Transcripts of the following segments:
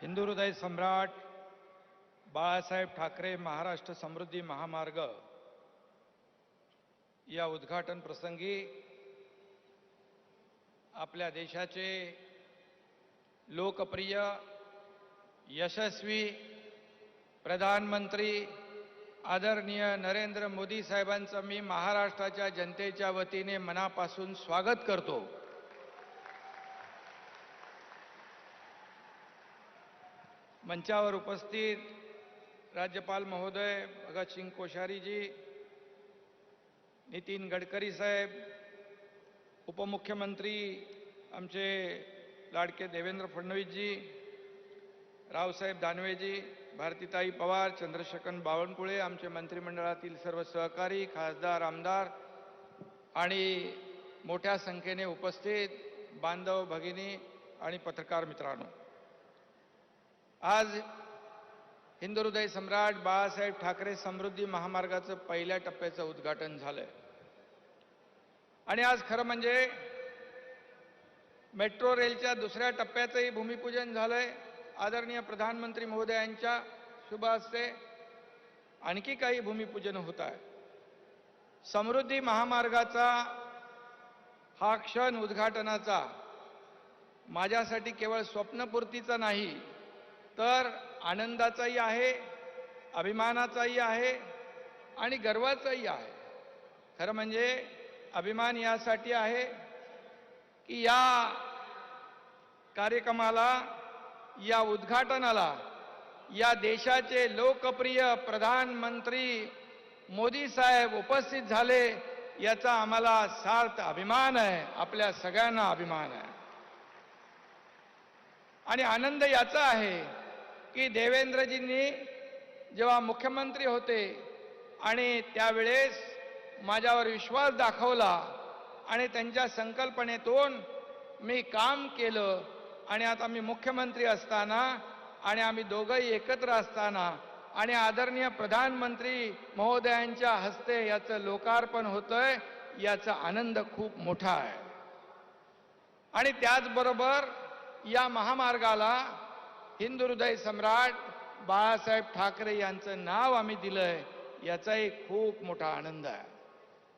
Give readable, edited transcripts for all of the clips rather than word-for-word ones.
हिंदू हृदय सम्राट बाळासाहेब ठाकरे महाराष्ट्र समृद्धी महामार्ग या उद्घाटन प्रसंगी आपल्या देशाचे लोकप्रिय यशस्वी प्रधानमंत्री आदरणीय नरेंद्र मोदी साहेबांचं मी महाराष्ट्राच्या जनतेच्या वतीने मनापासून स्वागत करतो। मंचावर उपस्थित राज्यपाल महोदय भगतसिंग कोश्यारी जी, नितीन गडकरी साहेब, उपमुख्यमंत्री आमचे लाडके देवेंद्र फडणवीस जी, रावसाहेब दानवे जी, भारतीताई पवार, चंद्रशेखर बावनकुळे, आमचे मंत्रिमंडळातील सर्व सहकारी, खासदार, आमदार आणि मोठ्या संख्येने उपस्थित बांधव भगिनी आणि पत्रकार मित्रांनो, आज हिंदू हृदय सम्राट बाळासाहेब ठाकरे समृद्धी महामार्गाचं पहिल्या टप्प्याचं उद्घाटन झालंय आणि आज खरं म्हणजे मेट्रो रेलच्या दुसऱ्या टप्प्याचंही भूमिपूजन झालंय। आदरणीय प्रधानमंत्री महोदयांच्या शुभ हस्ते आणखी काही भूमिपूजन होत आहे। समृद्धी महामार्गाचा हा क्षण उद्घाटनाचा माझ्यासाठी केवळ स्वप्नपूर्तीचा नाही तर आनंदाचाही आहे, अभिमानाचाही आहे आणि गर्वाचाही आहे। खरं म्हणजे अभिमान यासाठी आहे की या कार्यक्रमाला, या उद्घाटनाला या देशाचे लोकप्रिय प्रधानमंत्री मोदी साहेब उपस्थित झाले, याचा आम्हाला सार्थ अभिमान आहे, आपल्या सगळ्यांना अभिमान आहे। आणि आनंद याचा आहे की देवेंद्रजींनी जेव्हा मुख्यमंत्री होते आणि त्यावेळेस माझ्यावर विश्वास दाखवला आणि त्यांच्या संकल्पनेतून मी काम केलं आणि आता मी मुख्यमंत्री असताना आणि आम्ही दोघंही एकत्र असताना आणि आदरणीय प्रधानमंत्री महोदयांच्या हस्ते याचं लोकार्पण होतंय, याचा आनंद खूप मोठा आहे। आणि त्याचबरोबर या महामार्गाला हिंदू हृदय सम्राट बाळासाहेब ठाकरे यांचं नाव आम्ही दिलंय, याचाही खूप मोठा आनंद आहे।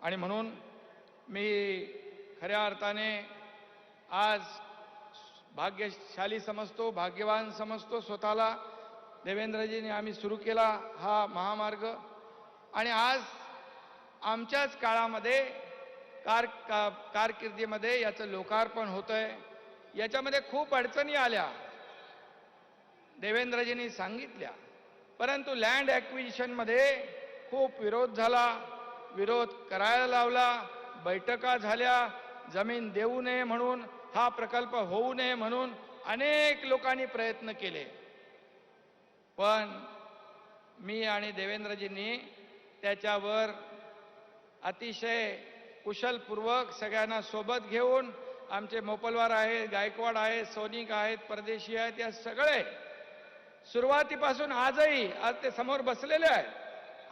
आणि म्हणून मी खऱ्या अर्थाने आज भाग्यशाली समजतो, भाग्यवान समजतो स्वतःला। देवेंद्रजींनी आम्ही सुरू केला हा महामार्ग आणि आज आमच्याच काळामध्ये कारकिर्दीमध्ये याचं लोकार्पण होतंय। याच्यामध्ये खूप अडचणी आल्या, देवेंद्रजींनी सांगितल्या, परंतु लँड ॲक्विजिशनमध्ये खूप विरोध झाला, विरोध करायला लावला, बैठका झाल्या, जमीन देऊ नये म्हणून, हा प्रकल्प होऊ नये म्हणून अनेक लोकांनी प्रयत्न केले। पण मी आणि देवेंद्रजींनी त्याच्यावर अतिशय कुशलपूर्वक सगळ्यांना सोबत घेऊन, आमचे मोपलवार आहेत, गायकवाड आहेत, सोनिक आहेत, परदेशी आहेत, या सगळे सुरुवातीपासून आजही, आज ते समोर बसलेले आहेत,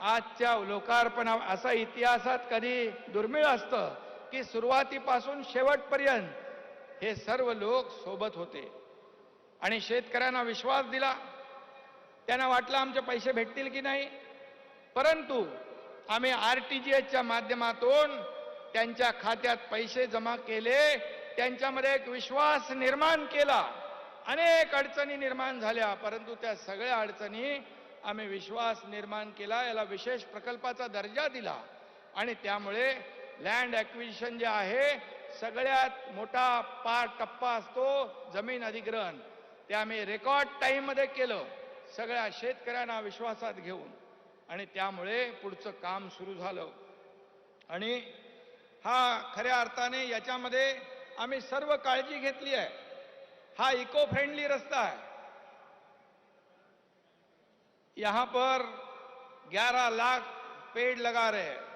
आजच्या लोकार्पणा असा इतिहासात कधी दुर्मिळ असतं की सुरुवातीपासून शेवटपर्यंत हे सर्व लोक सोबत होते आणि शेतकऱ्यांना विश्वास दिला। त्यांना वाटलं आमचे पैसे भेटतील की नाही, परंतु आम्ही RTGSच्या माध्यमातून त्यांच्या खात्यात पैसे जमा केले, त्यांच्यामध्ये एक विश्वास निर्माण केला। अनेक अडचणी निर्माण झाल्या, परंतु त्या सगळ्या अडचणी आम्ही विश्वास निर्माण केला, याला विशेष प्रकल्पाचा दर्जा दिला आणि त्यामुळे लँड ॲक्विजिशन जे आहे, सगळ्यात मोठा टप्पा असतो जमीन अधिग्रहण, ते आम्ही रेकॉर्ड टाईममध्ये केलं, सगळ्या शेतकऱ्यांना विश्वासात घेऊन, आणि त्यामुळे पुढचं काम सुरू झालं। आणि हा खऱ्या अर्थाने याच्यामध्ये आम्ही सर्व काळजी घेतली आहे। हा इको फ्रेंडली रास्ता है, यहां पर 11 लाख पेड़ लगा रहे हैं,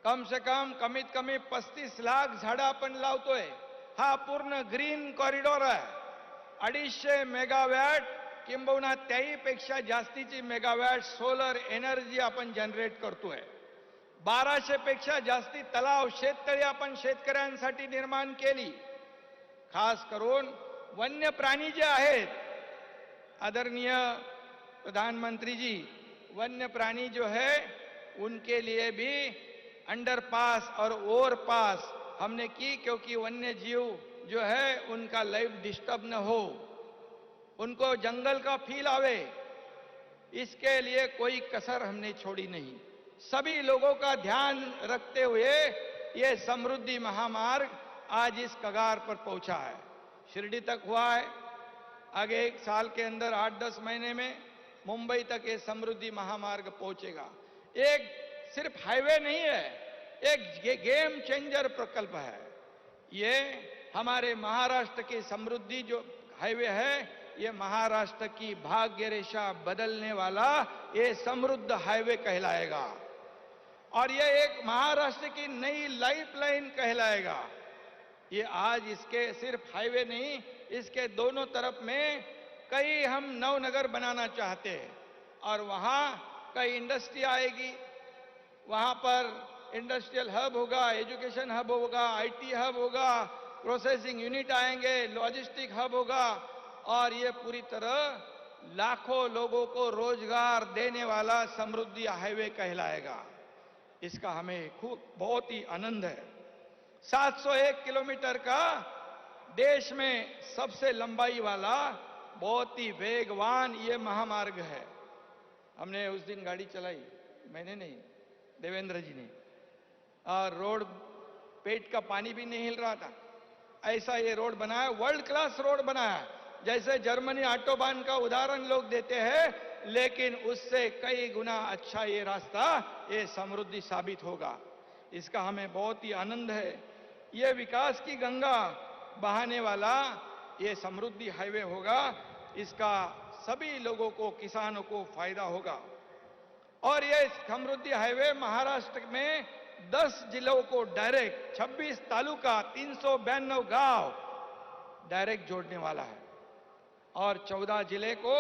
कम से कम कमीत कमी 35 लाख झाडं आपण लावतोय। हा पूर्ण ग्रीन कॉरिडॉर आहे। 250 मेगावॅट किंबहुना त्याहीपेक्षा जास्तीची मेगावॅट सोलर एनर्जी आपण जनरेट करतोय। 1200 पेक्षा जास्ती तलाव, शेततळी आपण शेतकऱ्यांसाठी निर्माण केली। खास करून वन्य प्राणी जे आहेत आदरणीय प्रधानमंत्री जी, वन्य प्राणी जो है उनके लिए भी अंडरपास और ओवरपास हमने की, क्योंकि वन्य जीव जो है उनका लाइफ डिस्टर्ब न हो, उनको जंगल का फील आवे, इसके लिए कोई कसर हमने छोड़ी नहीं। सभी लोगों का ध्यान रखते हुए ये समृद्धि महामार्ग आज इस कगार पर पहुंचा है। शिरडी तक हुआ है, आगे 1 साल के अंदर 8-10 महीने में मुंबई तक ये समृद्धि महामार्ग पहुंचेगा। एक सिर्फ हाईवे नहीं है, एक गेम चेंजर प्रकल्प है। ये हमारे महाराष्ट्र की समृद्धि जो हाईवे है, ये महाराष्ट्र की भाग्य रेखा बदलने वाला ये समृद्ध हाईवे कहलाएगा और ये एक महाराष्ट्र की नई लाइफलाइन कहलाएगा। ये आज इसके सिर्फ हाईवे नहीं, इसके दोनों तरफ में कई हम नवनगर बनाना चाहते हैं और वहां कई इंडस्ट्री आएगी, वहां पर इंडस्ट्रियल हब होगा, एजुकेशन हब होगा, आईटी हब होगा, प्रोसेसिंग यूनिट आएंगे, लॉजिस्टिक हब होगा और ये पूरी तरह लाखों लोगों को रोजगार देने वाला समृद्धि हाईवे कहलाएगा। इसका हमें खूब बहुत ही आनंद है। 701 किलोमीटर का देश में सबसे लंबाई वाला बहुत ही वेगवान ये महामार्ग है। हमने उस दिन गाड़ी चलाई, मैंने नहीं, देवेंद्र जी ने, और रोड पेट का पानी भी नहीं हिल रहा था, ऐसा ये रोड बनाया, वर्ल्ड क्लास रोड बनाया। जैसे जर्मनी ऑटोबान का उदाहरण लोग देते हैं, लेकिन उससे कई गुना अच्छा ये रास्ता ये समृद्धि साबित होगा। इसका हमें बहुत ही आनंद है। ये विकास की गंगा बहाने वाला ये समृद्धि हाईवे होगा, इसका सभी लोगों को, किसानों को फायदा होगा। और ये समृद्धि हाईवे महाराष्ट्र में 10 जिलों को डायरेक्ट, 26 तालुका, 392 गांव डायरेक्ट जोड़ने वाला है और 14 जिले को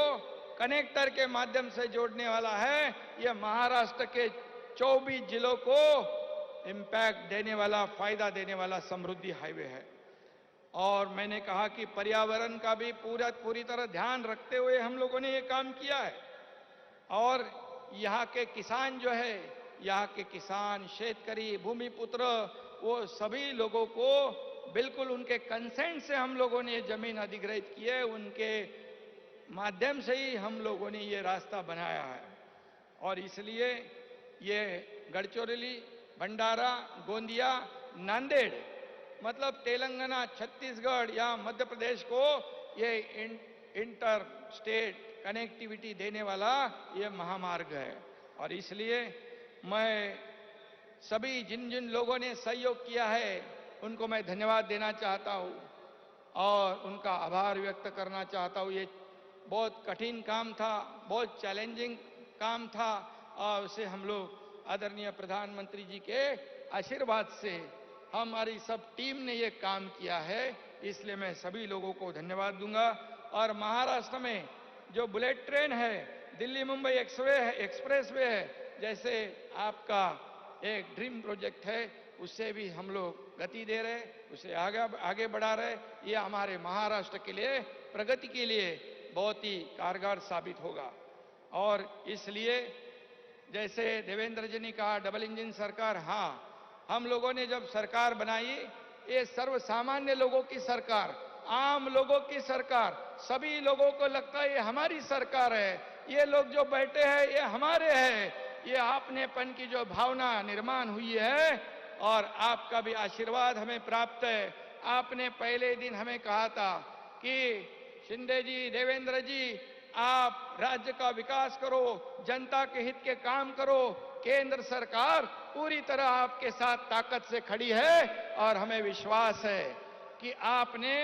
कनेक्टर के माध्यम से जोड़ने वाला है। यह महाराष्ट्र के 24 जिलों को इंपैक्ट देने वाला, फायदा देने वाला समृद्धि हाईवे है। और मैंने कहा कि पर्यावरण का भी पूरी तरह ध्यान रखते हुए हम लोगों ने ये काम किया है। और यहाँ के किसान जो है, यहाँ के किसान, शेतकरी, भूमिपुत्र, वो सभी लोगों को बिल्कुल उनके कंसेंट से हम लोगों ने ये जमीन अधिग्रहित की है, उनके माध्यम से ही हम लोगों ने ये रास्ता बनाया है। और इसलिए ये गढ़चिरौली, भंडारा, गोंदिया, नांदेड़, मतलब तेलंगाना, छत्तीसगढ़ या मध्य प्रदेश को ये इंटर स्टेट कनेक्टिविटी देने वाला ये महामार्ग है। और इसलिए मैं सभी जिन जिन लोगों ने सहयोग किया है उनको मैं धन्यवाद देना चाहता हूं और उनका आभार व्यक्त करना चाहता हूं। ये बहुत कठिन काम था, बहुत चैलेंजिंग काम था और उसे हम लोग आदरणीय प्रधानमंत्री जी के आशीर्वाद से हमारी सब टीम ने ये काम किया है, इसलिए मैं सभी लोगों को धन्यवाद दूंगा। और महाराष्ट्र में जो बुलेट ट्रेन है, दिल्ली मुंबई एक्सप्रेस वे है, जैसे आपका एक ड्रीम प्रोजेक्ट है, उससे भी हम लोग गति दे रहे, उसे आगे बढ़ा रहे। ये हमारे महाराष्ट्र के लिए, प्रगति के लिए बहुत ही कारगर साबित होगा। और इसलिए जैसे देवेंद्र जी ने कहा, डबल इंजन सरकार, हाँ, हम लोगों ने जब सरकार बनाई, ये सर्वसामान्य लोगों की सरकार, आम लोगों की सरकार, सभी लोगों को लगता है ये हमारी सरकार है, ये लोग जो बैठे हैं ये हमारे हैं, ये आपनेपन की जो भावना निर्माण हुई है और आपका भी आशीर्वाद हमें प्राप्त है। आपने पहले दिन हमें कहा था कि शिंदे जी, देवेंद्र जी, आप राज्य का विकास करो, जनता के हित के काम करो, केंद्र सरकार पूरी तरह आपके साथ ताकत से खड़ी है और हमें विश्वास है कि आपने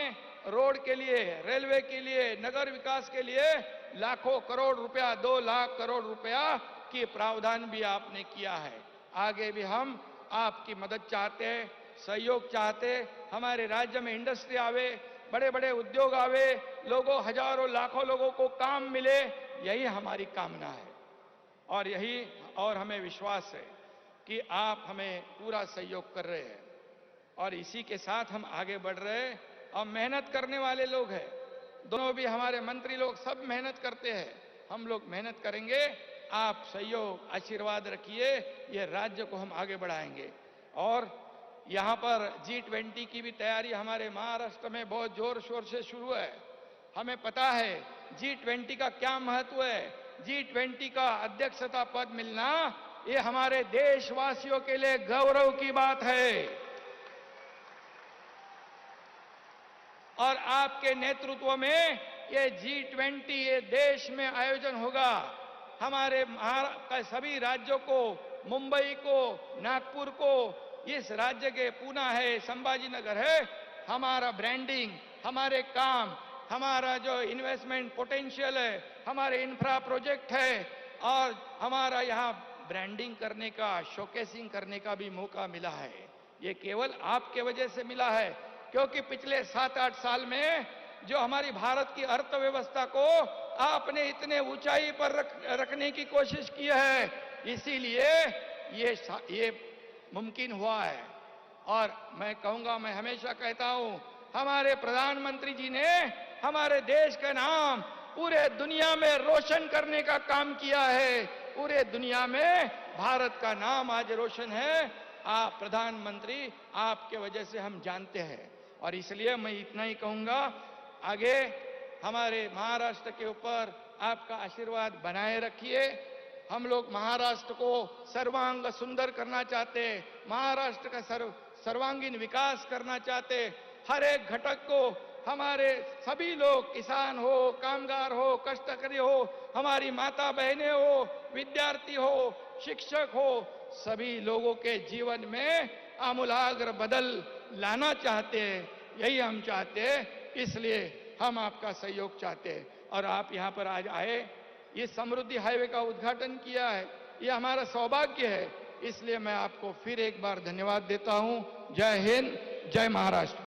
रोड के लिए, रेलवे के लिए, नगर विकास के लिए लाखों करोड़ रुपया, 2 लाख करोड़ रुपया की प्रावधान भी आपने किया है। आगे भी हम आपकी मदद चाहते हैं, सहयोग चाहते हैं। हमारे राज्य में इंडस्ट्री आवे, बड़े बड़े उद्योग आवे, लोगों, हजारों लाखों लोगों को काम मिले, यही हमारी कामना है। और हमें विश्वास है कि आप हमें पूरा सहयोग कर रहे हैं और इसी के साथ हम आगे बढ़ रहे हैं। और मेहनत करने वाले लोग हैं, दोनों भी हमारे मंत्री लोग सब मेहनत करते हैं, हम लोग मेहनत करेंगे। आप सहयोग आशीर्वाद रखिए, ये राज्य को हम आगे बढ़ाएंगे। और यहाँ पर G20 की भी तैयारी हमारे महाराष्ट्र में बहुत जोर शोर से शुरू है। हमें पता है G20 का क्या महत्व है। G20 का अध्यक्षता पद मिलना ये हमारे देशवासियों के लिए गौरव की बात है। और आपके नेतृत्व में ये G20 ये देश में आयोजन होगा। हमारे सभी राज्यों को, मुंबई को, नागपुर को, इस राज्य के पूना है, संभाजी नगर है, हमारा ब्रांडिंग, हमारे काम, हमारा जो इन्वेस्टमेंट पोटेंशियल है, हमारे इंफ्रा प्रोजेक्ट है, और हमारा यहाँ ब्रांडिंग करने का, शोकेसिंग करने का भी मौका मिला है। ये केवल आपके वजह से मिला है, क्योंकि पिछले 7-8 साल में जो हमारी भारत की अर्थव्यवस्था को आपने इतने ऊंचाई पर रखने की कोशिश की है, इसीलिए ये मुमकिन हुआ है। और मैं कहूंगा, मैं हमेशा कहता हूं, हमारे प्रधानमंत्री जी ने हमारे देश का नाम पूरे दुनिया में रोशन करने का काम किया है। पूरे दुनिया में भारत का नाम आज रोशन है। आप प्रधानमंत्री, आपके वजह से हम जानते हैं। और इसलिए मैं इतना ही कहूंगा, आगे हमारे महाराष्ट्र के ऊपर आपका आशीर्वाद बनाए रखिए। हम लोग महाराष्ट्र को सर्वांग सुंदर करना चाहते, महाराष्ट्र का सर्वांगीण विकास करना चाहते। हर एक घटक को हमारे सभी लोग, किसान हो, कामगार हो, कष्टकरी हो, हमारी माता बहनें हो, विद्यार्थी हो, शिक्षक हो, सभी लोगों के जीवन में आमूलाग्र बदल लाना चाहते हैं। यही हम चाहते हैं, इसलिए हम आपका सहयोग चाहते हैं। और आप यहाँ पर आज आए, ये समृद्धि हाईवे का उद्घाटन किया है, ये हमारा सौभाग्य है। इसलिए मैं आपको फिर एक बार धन्यवाद देता हूँ। जय हिंद, जय महाराष्ट्र।